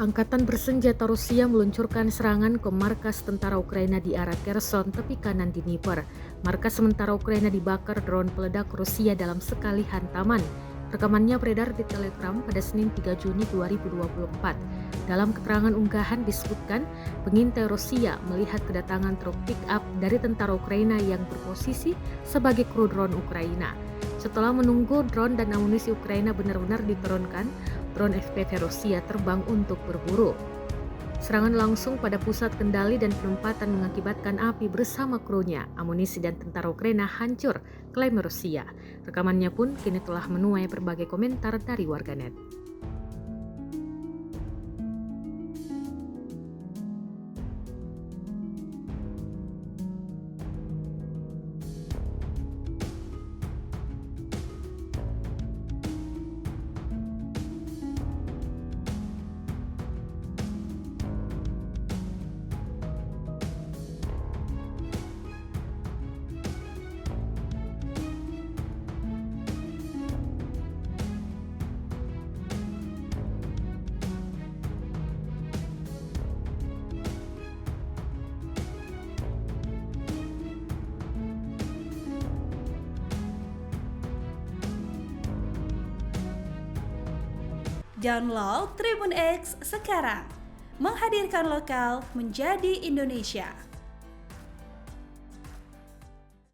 Angkatan bersenjata Rusia meluncurkan serangan ke markas tentara Ukraina di arah Kherson, tepi kanan Dnipro. Markas sementara Ukraina dibakar drone peledak Rusia dalam sekali hantaman. Rekamannya beredar di Telegram pada Senin 3 Juni 2024. Dalam keterangan unggahan disebutkan, pengintai Rusia melihat kedatangan truk pick-up dari tentara Ukraina yang berposisi sebagai kru drone Ukraina. Setelah menunggu drone dan amunisi Ukraina benar-benar diturunkan, drone FPV Rusia terbang untuk berburu. Serangan langsung pada pusat kendali dan penempatan mengakibatkan api bersama krunya. Amunisi dan tentara Ukraina hancur, klaim Rusia. Rekamannya pun kini telah menuai berbagai komentar dari warganet. Download Tribun X sekarang, menghadirkan lokal menjadi Indonesia.